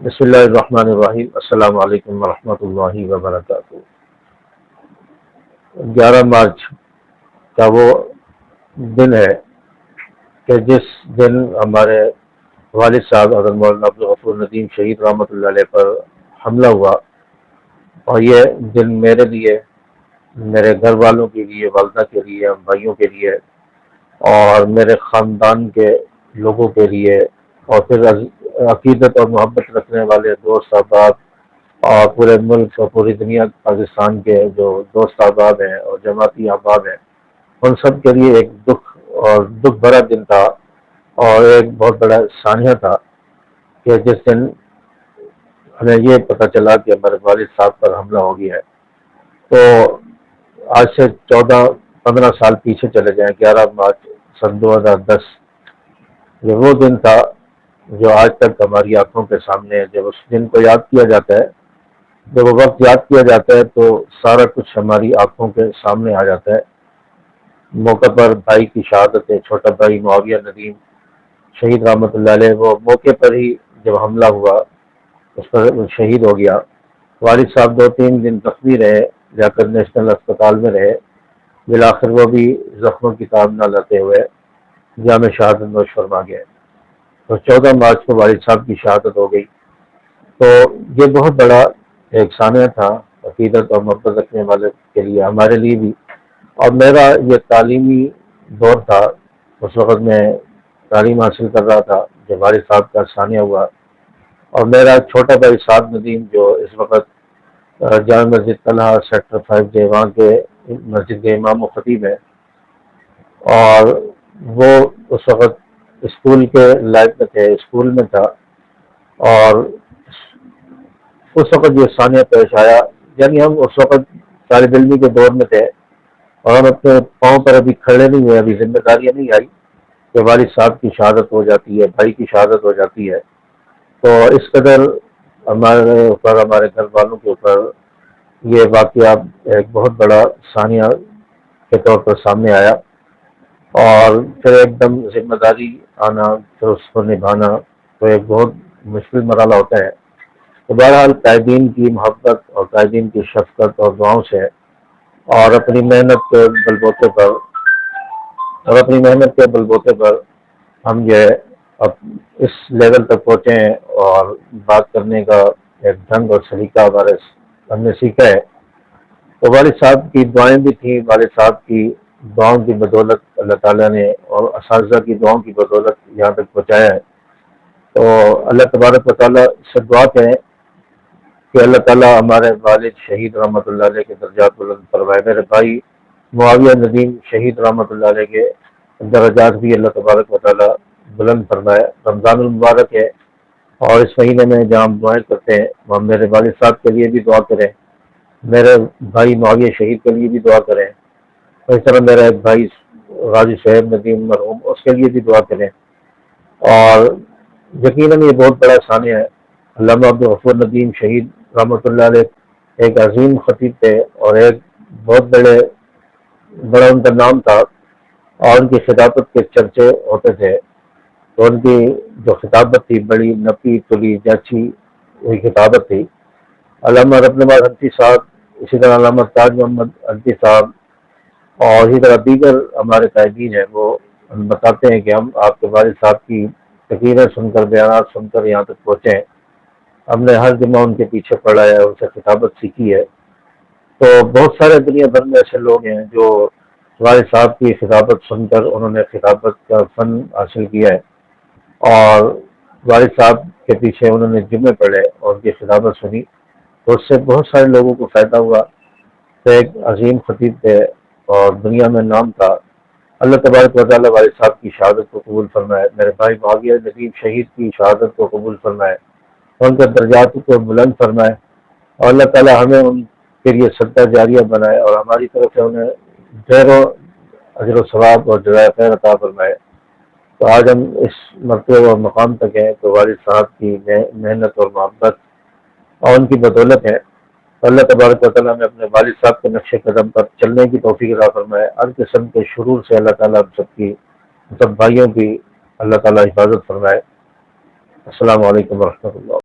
بسم اللہ الرحمن الرحیم۔ السلام علیکم ورحمۃ اللہ وبرکاتہ۔ 11 مارچ کا وہ دن ہے کہ جس دن ہمارے والد صاحب حضرت مولانا عبدالغفور ندیم شہید رحمۃ اللہ علیہ پر حملہ ہوا، اور یہ دن میرے لیے، میرے گھر والوں کے لیے، والدہ کے لیے، ہم بھائیوں کے لیے اور میرے خاندان کے لوگوں کے لیے، اور پھر عقیدت اور محبت رکھنے والے دوست احباب اور پورے ملک اور پوری دنیا پاکستان کے جو دوست احباب ہیں اور جماعتی احباب ہیں، ان سب کے لیے ایک دکھ بھرا دن تھا، اور ایک بہت بڑا ثانیہ تھا کہ جس دن ہمیں یہ پتہ چلا کہ ہمارے والد صاحب پر حملہ ہو گیا ہے۔ تو آج سے 14-15 سال پیچھے چلے جائیں، 11 مارچ سن 2010 یہ وہ دن تھا جو آج تک ہماری آنکھوں کے سامنے ہے۔ جب اس دن کو یاد کیا جاتا ہے، جب وہ وقت یاد کیا جاتا ہے، تو سارا کچھ ہماری آنکھوں کے سامنے آ جاتا ہے۔ موقع پر بھائی کی شہادت ہے، چھوٹا بھائی معاویہ ندیم شہید رحمۃ اللہ علیہ، وہ موقع پر ہی جب حملہ ہوا اس پر شہید ہو گیا۔ والد صاحب 2-3 دن زخمی رہے، جا کر نیشنل اسپتال میں رہے، بالآخر وہ بھی زخموں کی تاب نہ لاتے ہوئے جامع شہادت نوش فرما گئے۔ تو 14 مارچ کو والد صاحب کی شہادت ہو گئی۔ تو یہ بہت بڑا ایک ثانیہ تھا عقیدت اور محبت رکھنے والے کے لیے، ہمارے لیے بھی۔ اور میرا یہ تعلیمی دور تھا، اس وقت میں تعلیم حاصل کر رہا تھا جب والد صاحب کا ثانیہ ہوا، اور میرا چھوٹا بھائی سعد ندیم جو اس وقت جامع مسجد طلحہ سیکٹر 5J وہاں کے مسجد کے امام و خطیب ہے، اور وہ اس وقت اسکول کے لائف میں تھے، اسکول میں تھا، اور اس وقت یہ ثانیہ پیش آیا۔ یعنی ہم اس وقت طالب علمی کے دور میں تھے، اور ہم اپنے پاؤں پر ابھی کھڑے نہیں ہوئے، ابھی ذمہ داریاں نہیں آئی کہ والد صاحب کی شہادت ہو جاتی ہے، بھائی کی شہادت ہو جاتی ہے۔ تو اس قدر ہمارے اوپر، ہمارے گھر والوں کے اوپر یہ واقعہ ایک بہت بڑا ثانیہ کے طور پر سامنے آیا، اور پھر ایک دم ذمہ داری آنا، پھر اس کو نبھانا تو ایک بہت مشکل مرحلہ ہوتا ہے۔ تو بہرحال قائدین کی محبت اور قائدین کی شفقت اور دعاؤں سے، اور اپنی محنت کے بلبوتے پر ہم یہ اب اس لیول تک پہنچے ہیں، اور بات کرنے کا ایک ڈھنگ اور سلیقہ ہم نے سیکھا ہے۔ تو والد صاحب کی دعائیں بھی تھیں، والد صاحب کی دعاؤں کی بدولت اللہ تعالیٰ نے، اور اساتذہ کی دعاؤں کی بدولت یہاں تک پہنچایا ہے۔ تو اللہ تبارک و تعالیٰ سے دعا کریں کہ اللہ تعالیٰ ہمارے والد شہید رحمۃ اللہ علیہ کے درجات بلند فرمائے، میرے بھائی معاویہ ندیم شہید رحمۃ اللہ علیہ کے درجات بھی اللہ تبارک و تعالیٰ بلند فرمائے۔ رمضان المبارک ہے، اور اس مہینے میں جہاں ہم دعائیں کرتے ہیں، وہاں میرے والد صاحب کے لیے بھی دعا کریں، میرے بھائی معاویہ شہید کے لیے بھی دعا کریں، اور اس طرح میرا ایک بھائی غازی شہید ندیم مرحوم، اس کے لیے بھی دعا کریں۔ اور یقیناً یہ بہت بڑا ثانیہ ہے۔ علامہ عبدالغفور ندیم شہید رحمۃ اللہ علیہ ایک عظیم خطیب تھے، اور ایک بہت بڑا ان کا نام تھا، اور ان کی خطابت کے چرچے ہوتے تھے۔ تو ان کی جو خطابت تھی، بڑی نپی تلی جاچی ہوئی خطابت تھی۔ علامہ ربن نواز حنفی صاحب، اسی طرح علامہ تاج محمد حنفی صاحب، اور اسی طرح دیگر ہمارے قائدین ہیں، وہ بتاتے ہیں کہ ہم آپ کے والد صاحب کی تقریریں سن کر، بیانات سن کر یہاں تک پہنچے ہیں۔ ہم نے ہر جمعہ ان کے پیچھے پڑھا ہے، ان سے خطابت سیکھی ہے۔ تو بہت سارے دنیا بھر میں ایسے لوگ ہیں جو والد صاحب کی خطابت سن کر انہوں نے خطابت کا فن حاصل کیا ہے، اور والد صاحب کے پیچھے انہوں نے جمعے پڑھے اور ان کی خطابت سنی، تو اس سے بہت سارے لوگوں کو فائدہ ہوا۔ تو ایک عظیم خطیب تھے، اور دنیا میں نام تھا۔ اللہ تبارک و تعالیٰ والد صاحب کی شہادت کو قبول فرمائے، میرے بھائی معاویہ ندیم شہید کی شہادت کو قبول فرمائے، ان کے درجات کو بلند فرمائے، اور اللہ تعالیٰ ہمیں ان کے لیے صدقہ جاریہ بنائے، اور ہماری طرف سے انہیں ڈھیر و اجر و ثواب اور جزائے خیر عطا فرمائے۔ تو آج ہم اس مرتبہ اور مقام تک ہیں تو والد صاحب کی محنت اور محبت اور ان کی بدولت ہے۔ اللہ تبارک و تعالیٰ نے اپنے والد صاحب کے نقش قدم پر چلنے کی توفیق عطا فرمائے۔ ہر قسم کے شرور سے اللہ تعالیٰ سب بھائیوں کی اللہ تعالیٰ حفاظت فرمائے۔ السلام علیکم ورحمۃ اللہ۔